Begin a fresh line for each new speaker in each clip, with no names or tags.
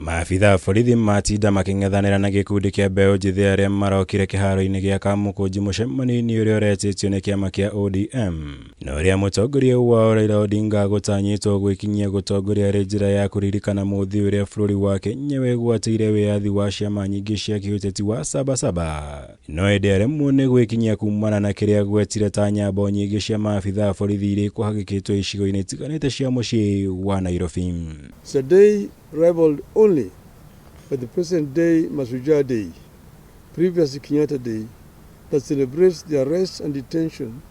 Maabitha borithi matinda making'ethanĩra na gĩkundi kĩa mbeũ njĩthĩ arĩa marokire kĩharo-inĩ gĩa Kamũkũnji mũcemanio-inĩ ũrĩa ũretĩtio nĩ kĩama kĩa ODM na ũrĩa mũtongoria wao Raila Odinga agũtanyĩtwo gwĩkinyia gũtongoria arĩ njĩra ya kũririkana mũthĩ ũrĩa bũrũri wa Kenya wegwatĩire wĩyathi wa ciama nyingĩ cia kĩũteti wa Sabasaba, no ĩndĩ aremwo nĩ gwĩkinyia kumana na kĩrĩa gwetire ta nyambo nyingĩ cia maabitha borithi iria kwahagĩkĩtwo icigo-inĩ itiganĩte cia mũciĩ wa Nairobi.
It's a day rivaled only by the present day Masuja Day, previously Kenyatta Day, that celebrates the arrest and detention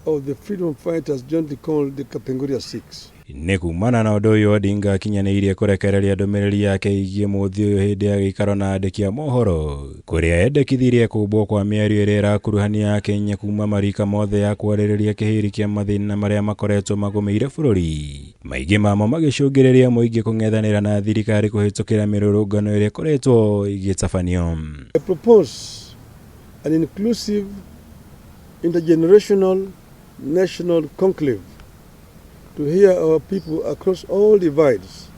of the freedom fighters jointly called the Kapenguria Six.
Nĩ kumana na ũndũ ũyũ Odinga akinyanĩirie kũrekereria ndũmĩrĩri yake ĩgiĩ mũthĩ ũyũ hĩndĩ ya gĩikaro na andĩki a mohoro, kũrĩa endekithirie kũmbwo kwa mĩario ĩrĩa ĩrakuruhania AKENYA kuma marika mothe ya kwarĩrĩria kĩhĩri kĩa mathĩna marĩa makoretwo magũmĩire bũrũri, maingĩ mamo magĩcũngĩrĩria mũingĩ kũng'ethanĩra na thirikari kũhĩtũkĩra mĩrũrũngano ĩrĩa ĩkoretwo igĩtabanio.
I propose an inclusive, intergenerational, national conclave to hear our people across all divides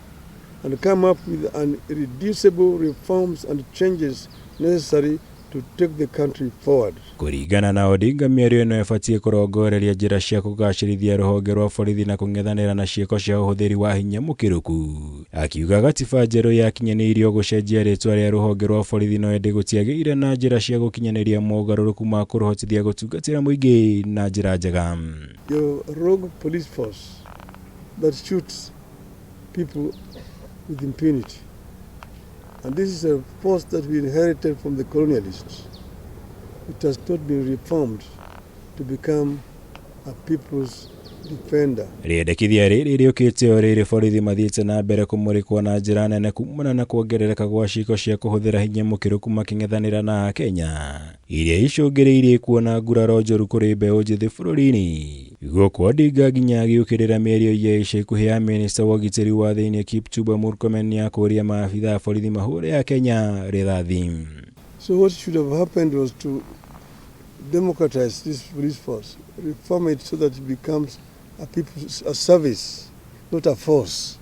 and come up with irreducible reforms and changes necessary to take the country forward.
Kũringana na Odinga, mĩario ĩno ĩbatiĩ kũrongoreria njĩra cia kũgacĩrithia rũhonge rwa borithi na kũng'ethanĩra na ciĩko cia ũhũthĩri wa hinya mũkĩrũku. Akiuga gatiba njerũ yakinyanĩirio gũcenjia rĩtwa rĩa rũhonge rwa borithi no ĩndĩ gũtiagĩire na njĩra cia gũkinyanĩria mogarũrũku ma kũrũhotithia gũtungatĩra mũingĩ na njĩra njega.
Your rogue police force that shoots people with impunity. And this is a force that we inherited from the colonialists. It has not been reformed to become a people's defender. Rĩendekithia rĩrĩ rĩũkĩte o rĩrĩ borithi mathiĩte na mbere kũmũrĩkwo na njĩra nene kumana na kuongerereka gwa ciĩko cia kũhũthĩra hinya mũkĩrũku making'ethanĩra na AKENYA, iria icũngĩrĩirie kuona nguraro njũru kũrĩ mbeũ njĩthĩ bũrũri-inĩ. Gũkũ Odinga nginya agĩũkĩrĩra mĩario ya ica ikuhĩ ya minista wa ũgitĩri wa thĩinĩ Kipchumba Murkomen ya kũũria maabitha borithi mahũre AKENYA rithathi. So what should have happened was to democratize this police force, reform it so that it becomes a service, not a force.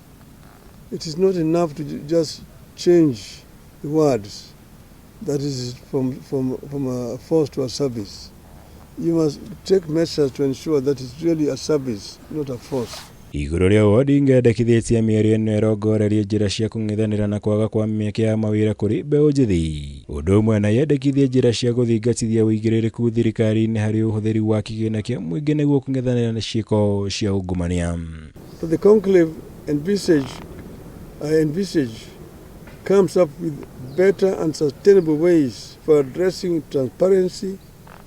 It is not enough to just change the words, that is from a force to a service. You must take measures to ensure that it's really a service, not a force. Igũrũ rĩa Odinga endekithĩtie mĩario ĩno ĩrongorerie njĩra cia kũng'ethanĩra na kwaga kwa mĩeke ya mawĩra kũrĩ mbeũ njĩthĩ. Ũndũ ũmwe na yendekithie njĩra cia gũthingatithia ũigĩrĩrĩku thirikari-inĩ harĩ ũhũthĩri wa kĩgĩna kĩa mũingĩ nĩguo kũng'ethanĩra na ciĩko cia ungumania. The conclave envisage comes up with better and sustainable ways for addressing transparency,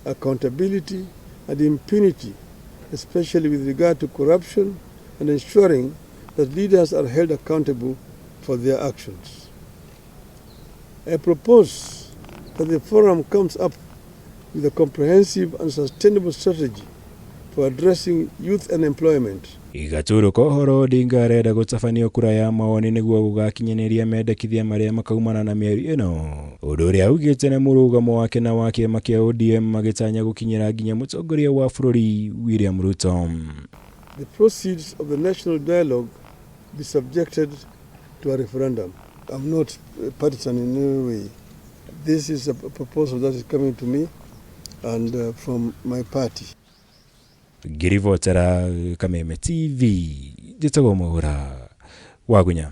accountability and impunity, especially with regard to corruption and ensuring that leaders are held accountable for their actions. I propose that the forum comes up with a comprehensive and sustainable strategy for addressing youth unemployment. Igatũrũ kohoro Odinga arenda gũtabanio kura ya mawoni nĩguo gũgakinyanĩria mendekithia marĩa makaumana na mĩario ĩno, ũndũ ũrĩa augĩte nĩ mũrũgamo wake na wa kĩama kĩa ODM magĩtanya gũkinyĩra nginya mũtongoria wa bũrũri William Ruto. The proceeds of the national dialogue be subjected to a referendum. I'm not partisan in any way. This is a proposal that is coming to me and from my party. Girivotera Kameme TV, Jitagomora, Wagunya.